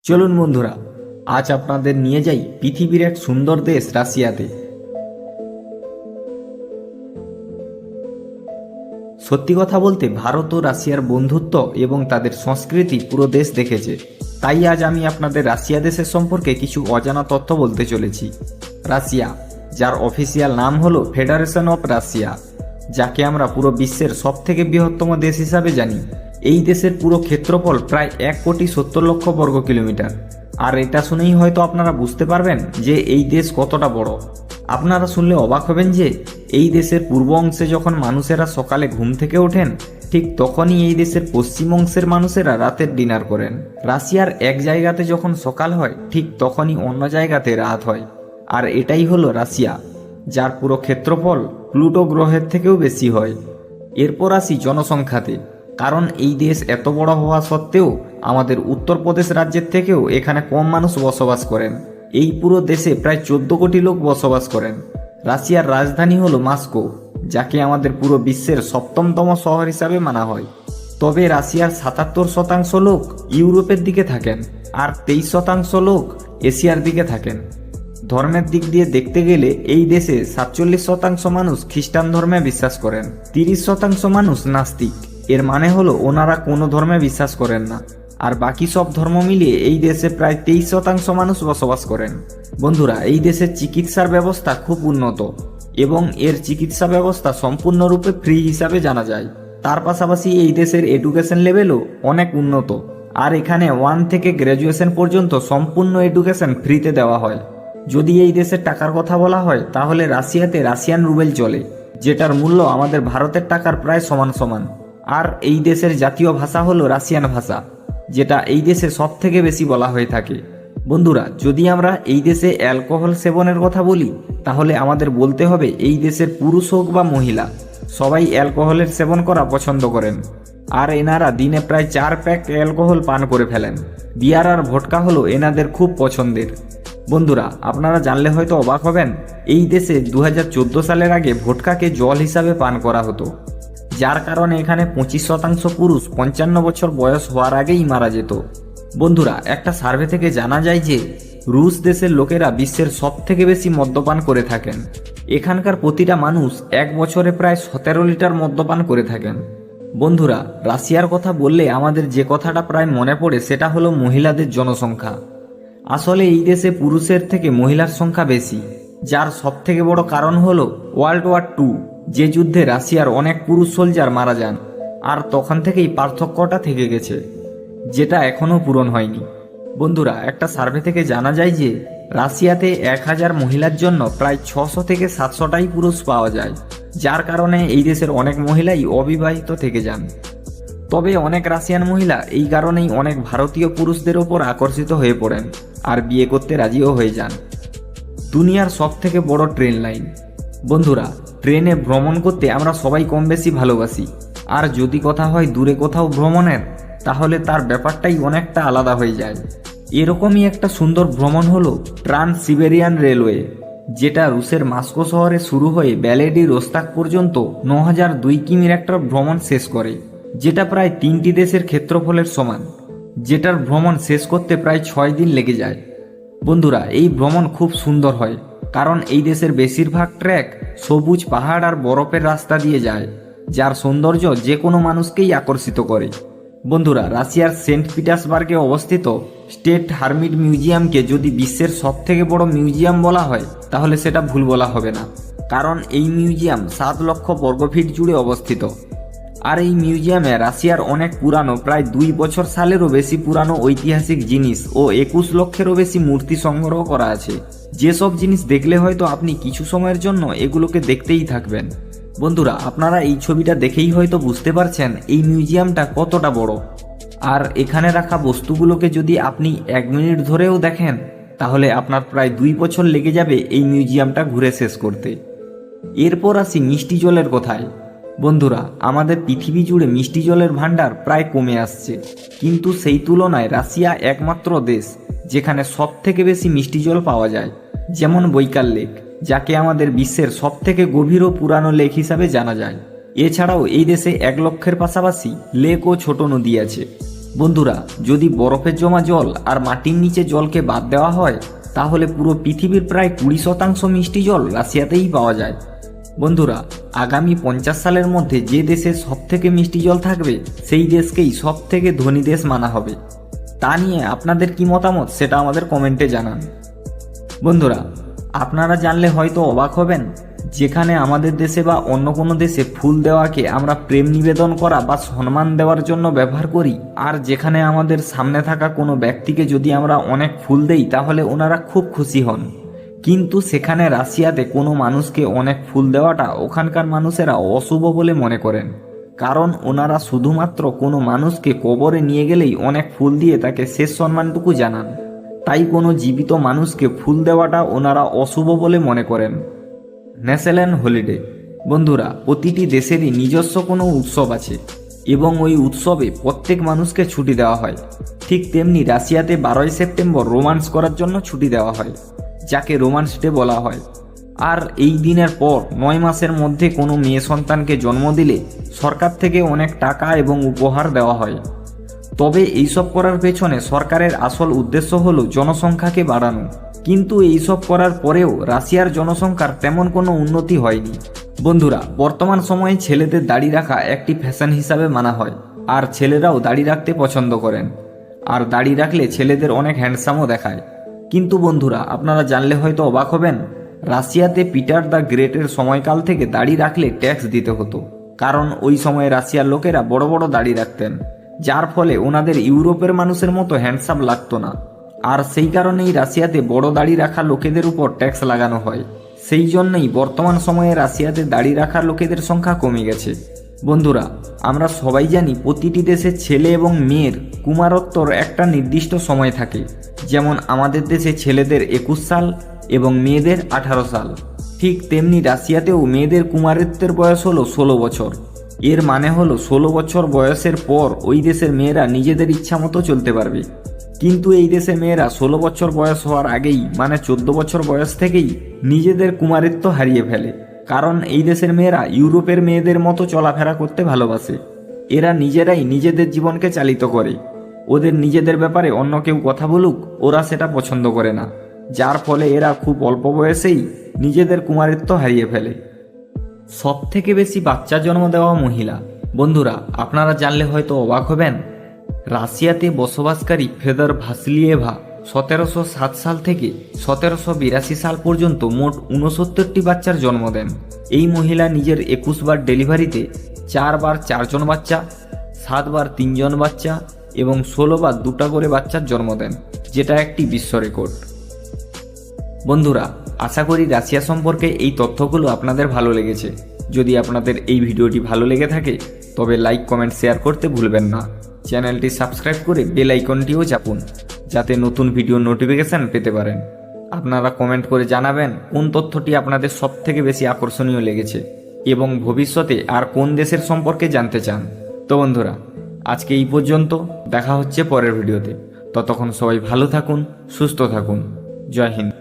চলুন বন্ধুরা, আজ আপনাদের নিয়ে যাই পৃথিবীর এক সুন্দর দেশ রাশিয়াতে। সত্যি কথা বলতে ভারত ও রাশিয়ার বন্ধুত্ব এবং তাদের সংস্কৃতি পুরো দেশ দেখেছে। তাই আজ আমি আপনাদের রাশিয়া দেশের সম্পর্কে কিছু অজানা তথ্য বলতে চলেছি। রাশিয়া, যার অফিসিয়াল নাম হলো ফেডারেশন অফ রাশিয়া, যাকে আমরা পুরো বিশ্বের সবথেকে বৃহত্তম দেশ হিসাবে জানি। এই দেশের পুরো ক্ষেত্রফল প্রায় 1,70,00,000 বর্গ কিলোমিটার। আর এটা শুনেই হয়তো আপনারা বুঝতে পারবেন যে এই দেশ কতটা বড়। আপনারা শুনলে অবাক হবেন যে এই দেশের পূর্ব অংশে যখন মানুষেরা সকালে ঘুম থেকে ওঠেন, ঠিক তখনই এই দেশের পশ্চিম অংশের মানুষেরা রাতের ডিনার করেন। রাশিয়ার এক জায়গাতে যখন সকাল হয়, ঠিক তখনই অন্য জায়গাতে রাত হয়। আর এটাই হলো রাশিয়া, যার পুরো ক্ষেত্রফল প্লুটো গ্রহের থেকেও বেশি হয়। এরপর আসি জনসংখ্যাতে। কারণ এই দেশ এত বড় হওয়া সত্ত্বেও আমাদের উত্তরপ্রদেশ রাজ্যের থেকেও এখানে কম মানুষ বসবাস করেন। এই পুরো দেশে প্রায় 14 কোটি লোক বসবাস করেন। রাশিয়ার রাজধানী হলো মস্কো, যাকে আমাদের পুরো বিশ্বের 7তম শহর হিসাবে মানা হয়। তবে রাশিয়ার 77% লোক ইউরোপের দিকে থাকেন, আর 23% লোক এশিয়ার দিকে থাকেন। ধর্মের দিক দিয়ে দেখতে গেলে এই দেশে 47% মানুষ খ্রিস্টান ধর্মে বিশ্বাস করেন, 30% মানুষ নাস্তিক। এর মানে হলো ওনারা কোনো ধর্মে বিশ্বাস করেন না। আর বাকি সব ধর্ম মিলিয়ে এই দেশে প্রায় 23% মানুষ বসবাস করেন। বন্ধুরা, এই দেশের চিকিৎসার ব্যবস্থা খুব উন্নত এবং এর চিকিৎসা ব্যবস্থা সম্পূর্ণরূপে ফ্রি হিসাবে জানা যায়। তার পাশাপাশি এই দেশের এডুকেশন লেভেলও অনেক উন্নত। আর এখানে 1 থেকে গ্র্যাজুয়েশন পর্যন্ত সম্পূর্ণ এডুকেশন ফ্রিতে দেওয়া হয়। যদি এই দেশের টাকার কথা বলা হয়, তাহলে রাশিয়াতে রাশিয়ান রুবেল চলে, যেটার মূল্য আমাদের ভারতের টাকার প্রায় সমান সমান। আর এই দেশের জাতীয় ভাষা হলো রাশিয়ান ভাষা, যেটা এই দেশে সব থেকে বেশি বলা হয়ে থাকে। বন্ধুরা, যদি আমরা এই দেশে অ্যালকোহল সেবনের কথা বলি, তাহলে আমাদের বলতে হবে এই দেশের পুরুষ হোক বা মহিলা, সবাই অ্যালকোহলের সেবন করা পছন্দ করেন। আর এনারা দিনে প্রায় 4 প্যাক অ্যালকোহল পান করে ফেলেন। বিয়ার আর ভোটকা হলো এনাদের খুব পছন্দের। বন্ধুরা, আপনারা জানলে হয়তো অবাক হবেন, এই দেশে 2014 সালের আগে ভোটকাকে জল হিসাবে পান করা হতো, যার কারণে এখানে 25% পুরুষ 55 বছর বয়স হওয়ার আগেই মারা যেত। বন্ধুরা, একটা সার্ভে থেকে জানা যায় যে রুশ দেশের লোকেরা বিশ্বের সব থেকে বেশি মদ্যপান করে থাকেন। এখানকার প্রতিটা মানুষ এক বছরে প্রায় 17 লিটার মদ্যপান করে থাকেন। বন্ধুরা, রাশিয়ার কথা বললে আমাদের যে কথাটা প্রায় মনে পড়ে সেটা হলো মহিলাদের জনসংখ্যা। আসলে এই দেশে পুরুষের থেকে মহিলার সংখ্যা বেশি, যার সব থেকে বড় কারণ হলো ওয়ার্ল্ড ওয়ার 2, যে যুদ্ধে রাশিয়ার অনেক পুরুষ সোলজার মারা যান। আর তখন থেকেই পার্থক্যটা থেকে গেছে, যেটা এখনও পূরণ হয়নি। বন্ধুরা, একটা সার্ভে থেকে জানা যায় যে রাশিয়াতে 1000 মহিলার জন্য প্রায় 600 থেকে 700টাই পুরুষ পাওয়া যায়, যার কারণে এই দেশের অনেক মহিলাই অবিবাহিত থেকে যান। তবে অনেক রাশিয়ান মহিলা এই কারণেই অনেক ভারতীয় পুরুষদের ওপর আকর্ষিত হয়ে পড়েন আর বিয়ে করতে রাজিও হয়ে যান। দুনিয়ার সব থেকে বড় ট্রেন লাইন। বন্ধুরা, ট্রেনে ভ্রমণ করতে আমরা সবাই কম বেশি ভালোবাসি। আর যদি কথা হয় দূরে কোথাও ভ্রমণের, তাহলে তার ব্যাপারটাই অনেকটা আলাদা হয়ে যায়। এরকমই একটা সুন্দর ভ্রমণ হলো ট্রান্স সিবেরিয়ান রেলওয়ে, যেটা রুশের মস্কো শহরে শুরু হয়ে ব্যালেডি রোস্তাক পর্যন্ত 9002 কিমির একটা ভ্রমণ শেষ করে, যেটা প্রায় 3টি দেশের ক্ষেত্রফলের সমান, যেটার ভ্রমণ শেষ করতে প্রায় 6 দিন লেগে যায়। বন্ধুরা, এই ভ্রমণ খুব সুন্দর হয়, কারণ এই দেশের বেশিরভাগ ট্র্যাক সবুজ পাহাড় আর বরফের রাস্তা দিয়ে যায়, যার সৌন্দর্য যে কোনো মানুষকেই আকর্ষিত করে। বন্ধুরা, রাশিয়ার সেন্ট পিটার্সবার্গে অবস্থিত স্টেট হারমিট মিউজিয়ামকে যদি বিশ্বের সব থেকে বড় মিউজিয়াম বলা হয়, তাহলে সেটা ভুল বলা হবে না। কারণ এই মিউজিয়াম 7 লক্ষ বর্গফিট জুড়ে অবস্থিত। আর এই মিউজিয়ামে রাশিয়ার অনেক পুরানো, প্রায় 2 বছর সালেরও বেশি পুরানো ঐতিহাসিক জিনিস ও 21 লক্ষেরও বেশি মূর্তি সংগ্রহ করা আছে, যেসব জিনিস দেখলে হয়তো আপনি কিছু সময়ের জন্য এগুলোকে দেখতেই থাকবেন। বন্ধুরা, আপনারা এই ছবিটা দেখেই হয়তো বুঝতে পারছেন এই মিউজিয়ামটা কতটা বড়। আর এখানে রাখা বস্তুগুলোকে যদি আপনি 1 মিনিট ধরেও দেখেন, তাহলে আপনার প্রায় 2 বছর লেগে যাবে এই মিউজিয়ামটা ঘুরে শেষ করতে। এরপর আসি মিষ্টি জলের কথায়। বন্ধুরা, আমাদের পৃথিবী জুড়ে মিষ্টি জলের ভান্ডার প্রায় কমে আসছে, কিন্তু সেই তুলনায় রাশিয়া একমাত্র দেশ যেখানে সব থেকে বেশি মিষ্টি জল পাওয়া যায়। যেমন বৈকাল লেক, যাকে আমাদের বিশ্বের সব থেকে গভীর ও পুরানো লেক হিসাবে জানা যায়। এছাড়াও এই দেশে 1 লক্ষের পাশাপাশি লেক ও ছোট নদী আছে। বন্ধুরা, যদি বরফের জমা জল আর মাটির নিচে জলকে বাদ দেওয়া হয় তাহলে পুরো পৃথিবীর প্রায় 20% মিষ্টি জল রাশিয়াতেই পাওয়া যায়। বন্ধুরা, আগামী 50 সালের মধ্যে যে দেশের সবথেকে মিষ্টি জল থাকবে সেই দেশকেই সবথেকে ধনী দেশ মানা হবে। তা নিয়ে আপনাদের কি মতামত সেটা আমাদের কমেন্টে জানান। বন্ধুরা, আপনারা জানলে হয়তো অবাক হবেন, যেখানে আমাদের দেশে বা অন্য কোনো দেশে ফুল দেওয়াকে আমরা প্রেম নিবেদন করা বা সম্মান দেওয়ার জন্য ব্যবহার করি, আর যেখানে আমাদের সামনে থাকা কোনো ব্যক্তিকে যদি আমরা অনেক ফুল দেই তাহলে ওনারা খুব খুশি হন, কিন্তু সেখানে রাশিয়াতে কোনো মানুষকে অনেক ফুল দেওয়াটা ওখানকার মানুষেরা অশুভ বলে মনে করেন। কারণ ওনারা শুধুমাত্র কোনো মানুষকে কবরে নিয়ে গেলেই অনেক ফুল দিয়ে তাকে শেষ সম্মানটুকু জানান। তাই কোনো জীবিত মানুষকে ফুল দেওয়াটা ওনারা অশুভ বলে মনে করেন। National holiday. বন্ধুরা, প্রতিটি দেশেরই নিজস্ব কোনো উৎসব আছে এবং ওই উৎসবে প্রত্যেক মানুষকে ছুটি দেওয়া হয়। ঠিক তেমনি রাশিয়াতে 12ই সেপ্টেম্বর রোমান্স করার জন্য ছুটি দেওয়া হয়, যাকে রোমান্স ডে বলা হয়। আর এই দিনের পর 9 মাসের মধ্যে কোনো মেয়ে সন্তানকে জন্ম দিলে সরকার থেকে অনেক টাকা এবং উপহার দেওয়া হয়। তবে এইসব করার পেছনে সরকারের আসল উদ্দেশ্য হলো জনসংখ্যাকে বাড়ানো। কিন্তু এইসব করার পরেও রাশিয়ার জনসংখ্যার তেমন কোনো উন্নতি হয়নি। বন্ধুরা, বর্তমান সময়ে ছেলেদের দাড়ি রাখা একটি ফ্যাশন হিসাবে মানা হয়, আর ছেলেরাও দাড়ি রাখতে পছন্দ করেন, আর দাড়ি রাখলে ছেলেদের অনেক হ্যান্ডসামও দেখায়। কিন্তু বন্ধুরা, আপনারা জানলে হয়তো অবাক হবেন, রাশিয়াতে পিটার দ্য গ্রেটের সময়কাল থেকে দাড়ি রাখলে ট্যাক্স দিতে হতো, কারণ ওই সময়ে রাশিয়ার লোকেরা বড় বড় দাড়ি রাখতেন, যার ফলে ওনাদের ইউরোপের মানুষের মতো হ্যান্ডসাম লাগতো না। আর সেই কারণেই রাশিয়াতে বড় দাড়ি রাখা লোকেদের উপর ট্যাক্স লাগানো হয়। সেই জন্যই বর্তমান সময়ে রাশিয়াতে দাড়ি রাখা লোকেদের সংখ্যা কমে গেছে। বন্ধুরা, আমরা সবাই জানি প্রতিটি দেশের ছেলে এবং মেয়ের কুমারত্বর একটা নির্দিষ্ট সময় থাকে। যেমন আমাদের দেশে ছেলেদের 21 সাল এবং মেয়েদের 18 সাল। ঠিক তেমনি রাশিয়াতেও মেয়েদের কুমারত্বের বয়স হলো 16 বছর। এর মানে হলো 16 বছর বয়সের পর ওই দেশের মেয়েরা নিজেদের ইচ্ছা মতো চলতে পারবে। কিন্তু এই দেশে মেয়েরা 16 বছর বয়স হওয়ার আগেই, মানে 14 বছর বয়স থেকেই নিজেদের কুমারিত্ব হারিয়ে ফেলে। কারণ এই দেশের মেয়েরা ইউরোপের মেয়েদের মতো চলাফেরা করতে ভালোবাসে। এরা নিজেরাই নিজেদের জীবনকে চালিত করে। ওদের নিজেদের ব্যাপারে অন্য কেউ কথা বলুক, ওরা সেটা পছন্দ করে না, যার ফলে এরা খুব অল্প বয়সেই নিজেদের কুমারিত্ব হারিয়ে ফেলে। সব থেকে বেশি বাচ্চা জন্ম দেওয়া মহিলা। বন্ধুরা, আপনারা জানলে হয়তো অবাক হবেন, রাশিয়াতে বসবাসকারী ফেদর ভাসিলিয়েভা 1707 সাল থেকে 1782 সাল পর্যন্ত মোট 69টি বাচ্চার জন্ম দেন। এই মহিলা নিজের 21 বার ডেলিভারিতে 4 বার 4 জন বাচ্চা, 7 বার 3 জন বাচ্চা এবং 16 বার 2টা করে বাচ্চার জন্ম দেন, যেটা একটি বিশ্ব রেকর্ড। বন্ধুরা, আশা করি রাশিয়া সম্পর্কে এই তথ্যগুলো আপনাদের ভালো লেগেছে। যদি আপনাদের এই ভিডিওটি ভালো লেগে থাকে তবে লাইক, কমেন্ট, শেয়ার করতে ভুলবেন না। চ্যানেলটি সাবস্ক্রাইব করে বেল আইকনটিও চাপুন, যাতে নতুন ভিডিও নোটিফিকেশন পেতে পারেন। আপনারা কমেন্ট করে জানাবেন কোন তথ্যটি আপনাদের সবথেকে বেশি আকর্ষণীয় লেগেছে এবং ভবিষ্যতে আর কোন দেশের সম্পর্কে জানতে চান। তো বন্ধুরা, আজকে এই পর্যন্ত, দেখা হচ্ছে পরের ভিডিওতে। ততক্ষণ সবাই ভালো থাকুন, সুস্থ থাকুন। জয় হিন্দ।